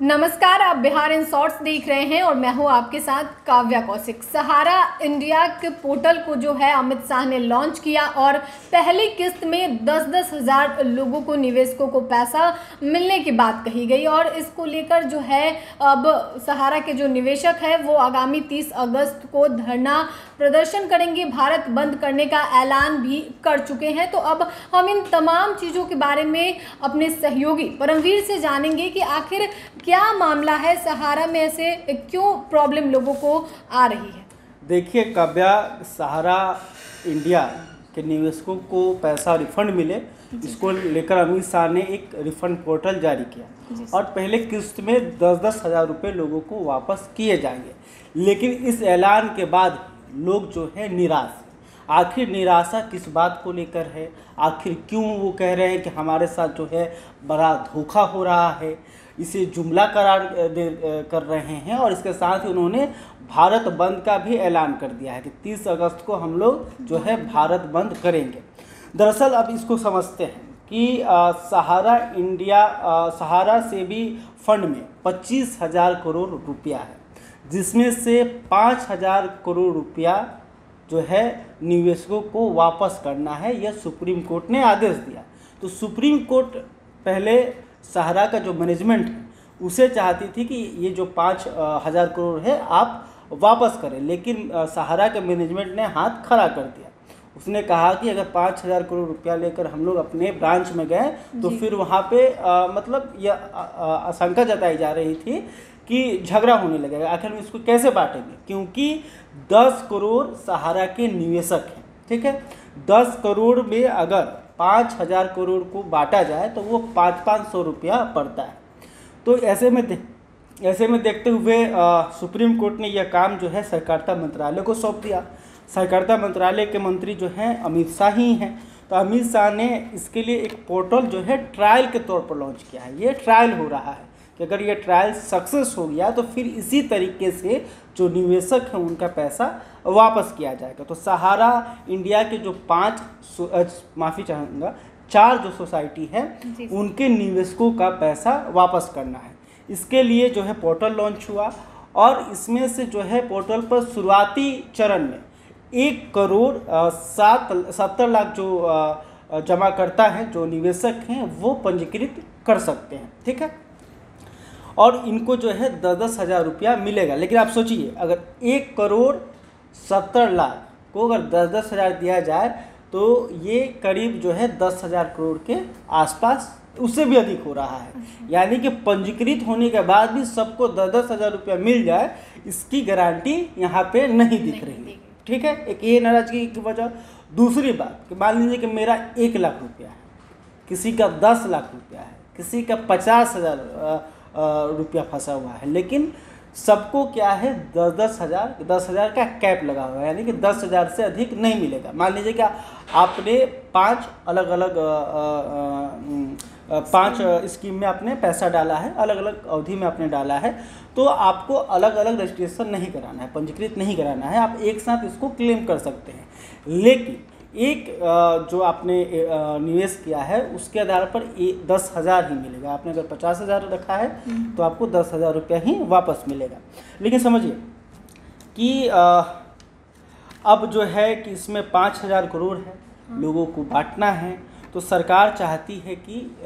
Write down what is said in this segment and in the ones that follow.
नमस्कार, आप Bihar in shorts देख रहे हैं और मैं हूं आपके साथ काव्या कौशिक। सहारा इंडिया के पोर्टल को जो है अमित शाह ने लॉन्च किया और पहली किस्त में 10-10 हज़ार लोगों को, निवेशकों को पैसा मिलने की बात कही गई और इसको लेकर जो है अब सहारा के जो निवेशक है वो आगामी 30 अगस्त को धरना प्रदर्शन करेंगे, भारत बंद करने का ऐलान भी कर चुके हैं। तो अब हम इन तमाम चीज़ों के बारे में अपने सहयोगी परमवीर से जानेंगे कि आखिर क्या मामला है, सहारा में ऐसे क्यों प्रॉब्लम लोगों को आ रही है। देखिए काव्या, सहारा इंडिया के निवेशकों को पैसा रिफंड मिले, इसको लेकर अमित शाह ने एक रिफंड पोर्टल जारी किया और पहले किस्त में 10-10 हज़ार रुपये लोगों को वापस किए जाएंगे। लेकिन इस ऐलान के बाद लोग जो है निराश। आखिर निराशा किस बात को लेकर है, आखिर क्यों वो कह रहे हैं कि हमारे साथ जो है बड़ा धोखा हो रहा है, इसे जुमला करार कर रहे हैं। और इसके साथ ही उन्होंने भारत बंद का भी ऐलान कर दिया है कि 30 अगस्त को हम लोग जो है भारत बंद करेंगे। दरअसल अब इसको समझते हैं कि सहारा से भी फंड में 25,000 करोड़ रुपया है, जिसमें से 5,000 करोड़ रुपया जो है निवेशकों को वापस करना है। यह सुप्रीम कोर्ट ने आदेश दिया। तो सुप्रीम कोर्ट पहले सहारा का जो मैनेजमेंट है उसे चाहती थी कि ये जो 5,000 करोड़ है आप वापस करें, लेकिन सहारा के मैनेजमेंट ने हाथ खड़ा कर दिया। उसने कहा कि अगर 5,000 करोड़ रुपया लेकर हम लोग अपने ब्रांच में गए तो फिर वहाँ पे मतलब यह आशंका जताई जा रही थी कि झगड़ा होने लगेगा, आखिर हम इसको कैसे बांटेंगे, क्योंकि 10 करोड़ सहारा के निवेशक हैं। ठीक है, 10 करोड़ में अगर 5,000 करोड़ को बांटा जाए तो वो 500 रुपया पड़ता है। तो ऐसे में देखते हुए सुप्रीम कोर्ट ने यह काम जो है सहकारिता मंत्रालय को सौंप दिया। सहकारिता मंत्रालय के मंत्री जो हैं अमित शाह ही हैं। तो अमित शाह ने इसके लिए एक पोर्टल जो है ट्रायल के तौर पर लॉन्च किया है। ये ट्रायल हो रहा है कि अगर ये ट्रायल सक्सेस हो गया तो फिर इसी तरीके से जो निवेशक हैं उनका पैसा वापस किया जाएगा। तो सहारा इंडिया के जो 4 जो सोसाइटी है उनके निवेशकों का पैसा वापस करना है। इसके लिए जो है पोर्टल लॉन्च हुआ और इसमें से जो है पोर्टल पर शुरुआती चरण में 1,70 लाख जो जमाकर्ता हैं, जो निवेशक हैं, वो पंजीकृत कर सकते हैं। ठीक है, और इनको जो है 10-10 हज़ार रुपया मिलेगा। लेकिन आप सोचिए, अगर 1,70 लाख को अगर 10-10 हज़ार दिया जाए तो ये करीब जो है 10,000 करोड़ के आसपास, उससे भी अधिक हो रहा है। यानी कि पंजीकृत होने के बाद भी सबको 10-10 हज़ार रुपया मिल जाए, इसकी गारंटी यहाँ पे नहीं दिख रही। ठीक है, एक ये नाराजगी की वजह। दूसरी बात कि मान लीजिए कि मेरा 1 लाख रुपया है, किसी का 10 लाख रुपया है, किसी का 50,000 रुपया फंसा हुआ है, लेकिन सबको क्या है 10-10 हज़ार का कैप लगा हुआ है, यानी कि 10 हज़ार से अधिक नहीं मिलेगा। मान लीजिए कि आपने 5 अलग अलग 5 स्कीम में आपने पैसा डाला है, अलग अलग अवधि में आपने डाला है, तो आपको अलग अलग रजिस्ट्रेशन नहीं कराना है, पंजीकृत नहीं कराना है, आप एक साथ इसको क्लेम कर सकते हैं। लेकिन एक जो आपने निवेश किया है उसके आधार पर 10 हज़ार ही मिलेगा। आपने अगर 50 हज़ार रखा है तो आपको 10 हज़ार रुपया ही वापस मिलेगा। लेकिन समझिए कि अब जो है कि इसमें 5,000 करोड़ है, लोगों को बांटना है। तो सरकार चाहती है कि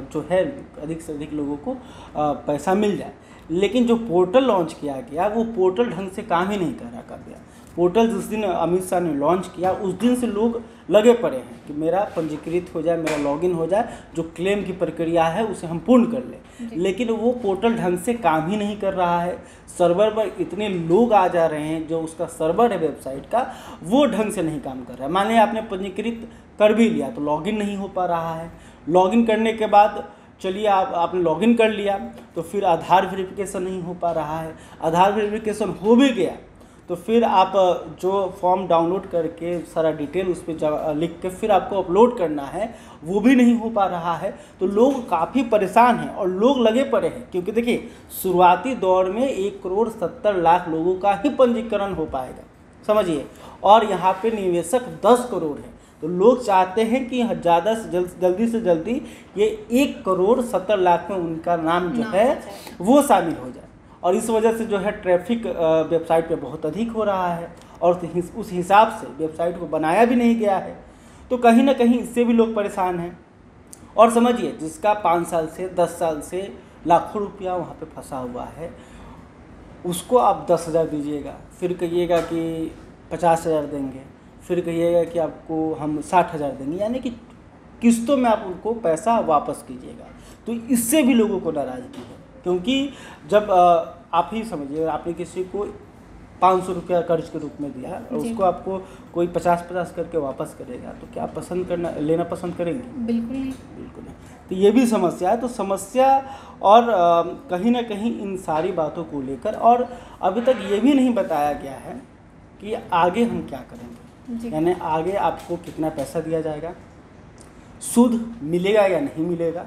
जो है अधिक से अधिक लोगों को पैसा मिल जाए। लेकिन जो पोर्टल लॉन्च किया गया वो पोर्टल ढंग से काम ही नहीं कर रहा। कर दिया पोर्टल जिस दिन अमित शाह ने लॉन्च किया उस दिन से लोग लगे पड़े हैं कि मेरा पंजीकृत हो जाए, मेरा लॉगिन हो जाए, जो क्लेम की प्रक्रिया है उसे हम पूर्ण कर लें। लेकिन वो पोर्टल ढंग से काम ही नहीं कर रहा है। सर्वर पर इतने लोग आ जा रहे हैं, जो उसका सर्वर है वेबसाइट का वो ढंग से नहीं काम कर रहा है। मान लिया आपने पंजीकृत कर भी लिया तो लॉगिन नहीं हो पा रहा है। लॉगिन करने के बाद चलिए आपने लॉगिन कर लिया तो फिर आधार वेरिफिकेशन नहीं हो पा रहा है। आधार वेरिफिकेशन हो भी गया तो फिर आप जो फॉर्म डाउनलोड करके सारा डिटेल उस पर लिख के फिर आपको अपलोड करना है वो भी नहीं हो पा रहा है। तो लोग काफ़ी परेशान हैं और लोग लगे पड़े हैं, क्योंकि देखिए शुरुआती दौर में 1,70 लाख लोगों का ही पंजीकरण हो पाएगा, समझिए, और यहाँ पे निवेशक 10 करोड़ है। तो लोग चाहते हैं कि ज़्यादा से जल्दी से जल्दी ये 1,70,00,000 में उनका नाम जो है वो शामिल हो जाए। और इस वजह से जो है ट्रैफिक वेबसाइट पे बहुत अधिक हो रहा है और उस हिसाब से वेबसाइट को बनाया भी नहीं गया है। तो कहीं ना कहीं इससे भी लोग परेशान हैं। और समझिए, जिसका 5 साल से 10 साल से लाखों रुपया वहाँ पे फंसा हुआ है, उसको आप 10,000 दीजिएगा, फिर कहिएगा कि 50,000 देंगे, फिर कहिएगा कि आपको हम 60,000 देंगे, यानी कि किस्तों में आप उनको पैसा वापस कीजिएगा। तो इससे भी लोगों को नाराज़गी है, क्योंकि जब आप ही समझिए, आपने किसी को 500 रुपया कर्ज के रूप में दिया और उसको आपको कोई 50-50 करके वापस करेगा, तो क्या लेना पसंद करेंगे? बिल्कुल नहीं। बिल्कुल नहीं। तो ये भी समस्या है। तो समस्या और कहीं ना कहीं इन सारी बातों को लेकर, और अभी तक ये भी नहीं बताया गया है कि आगे हम क्या करेंगे, यानी आगे आपको कितना पैसा दिया जाएगा, सूद मिलेगा या नहीं मिलेगा,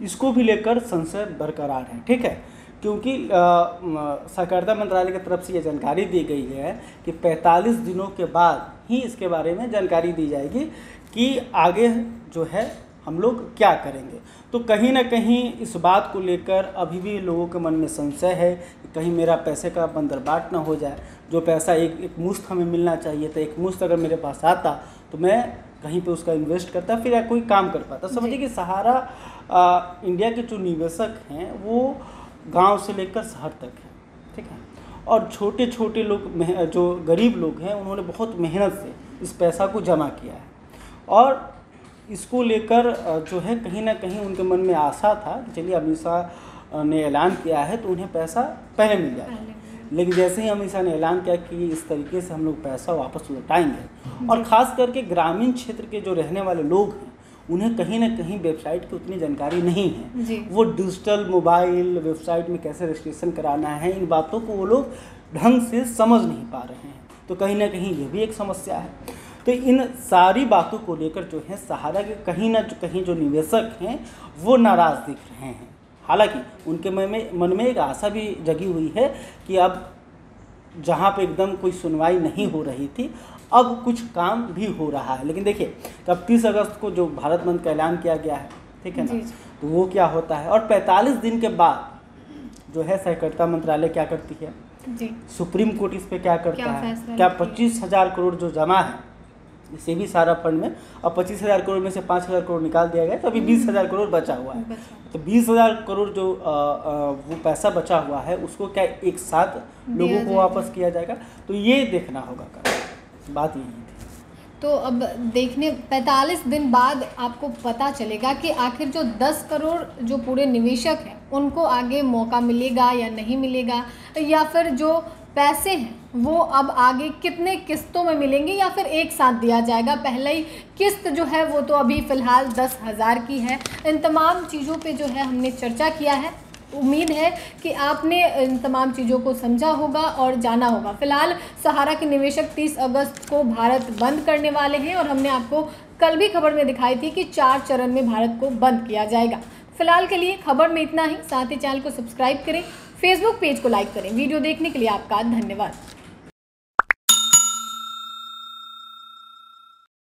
इसको भी लेकर संशय बरकरार है। ठीक है, क्योंकि सहकारिता मंत्रालय की तरफ से ये जानकारी दी गई है कि 45 दिनों के बाद ही इसके बारे में जानकारी दी जाएगी कि आगे जो है हम लोग क्या करेंगे। तो कहीं ना कहीं इस बात को लेकर अभी भी लोगों के मन में संशय है कि कहीं मेरा पैसे का बंदरबाट ना हो जाए। जो पैसा एक मुश्त हमें मिलना चाहिए था, एक मुश्त अगर मेरे पास आता तो मैं कहीं पे उसका इन्वेस्ट करता, फिर या कोई काम कर पाता। समझिए कि सहारा इंडिया के जो निवेशक हैं वो गांव से लेकर शहर तक है। ठीक है, और छोटे छोटे लोग, जो गरीब लोग हैं, उन्होंने बहुत मेहनत से इस पैसा को जमा किया है और इसको लेकर जो है कहीं ना कहीं उनके मन में आशा था कि चलिए अमित शाह ने ऐलान किया है तो उन्हें पैसा पहले मिल जाएगा। लेकिन जैसे ही अमित शाह ने ऐलान किया कि इस तरीके से हम लोग पैसा वापस लौटाएंगे, और ख़ास करके ग्रामीण क्षेत्र के जो रहने वाले लोग हैं उन्हें कहीं ना कहीं वेबसाइट की उतनी जानकारी नहीं है। वो डिजिटल मोबाइल वेबसाइट में कैसे रजिस्ट्रेशन कराना है, इन बातों को वो लोग ढंग से समझ नहीं पा रहे हैं। तो कहीं ना कहीं ये भी एक समस्या है। तो इन सारी बातों को लेकर जो है सहारा के कहीं ना कहीं जो निवेशक हैं वो नाराज़ दिख रहे हैं। हालांकि उनके मन में एक आशा भी जगी हुई है कि अब जहाँ पे एकदम कोई सुनवाई नहीं हो रही थी, अब कुछ काम भी हो रहा है। लेकिन देखिए, कब 30 अगस्त को जो भारत बंद का ऐलान किया गया है, ठीक है ना, तो वो क्या होता है, और 45 दिन के बाद जो है सहकारिता मंत्रालय क्या करती है जी, सुप्रीम कोर्ट इस पे क्या करता है, क्या 25,000 करोड़ जो जमा है इसे भी सारा फंड में, अब 25,000 करोड़ में से 5,000 करोड़ निकाल दिया गया, तो अभी 20,000 करोड़ बचा हुआ है। तो 20,000 करोड़ जो वो पैसा बचा हुआ है उसको क्या एक साथ लोगों को वापस किया जाएगा, तो ये देखना होगा। बात यही थी। तो अब देखने 45 दिन बाद आपको पता चलेगा कि आखिर जो 10 करोड़ जो पूरे निवेशक हैं उनको आगे मौका मिलेगा या नहीं मिलेगा, या फिर जो पैसे हैं वो अब आगे कितने किस्तों में मिलेंगे या फिर एक साथ दिया जाएगा। पहले ही किस्त जो है वो तो अभी फ़िलहाल 10,000 की है। इन तमाम चीज़ों पे जो है हमने चर्चा किया है। उम्मीद है कि आपने इन तमाम चीज़ों को समझा होगा और जाना होगा। फिलहाल सहारा के निवेशक 30 अगस्त को भारत बंद करने वाले हैं और हमने आपको कल भी खबर में दिखाई थी कि 4 चरण में भारत को बंद किया जाएगा। फिलहाल के लिए खबर में इतना ही। साथ ही चैनल को सब्सक्राइब करें, फेसबुक पेज को लाइक करें। वीडियो देखने के लिए आपका धन्यवाद।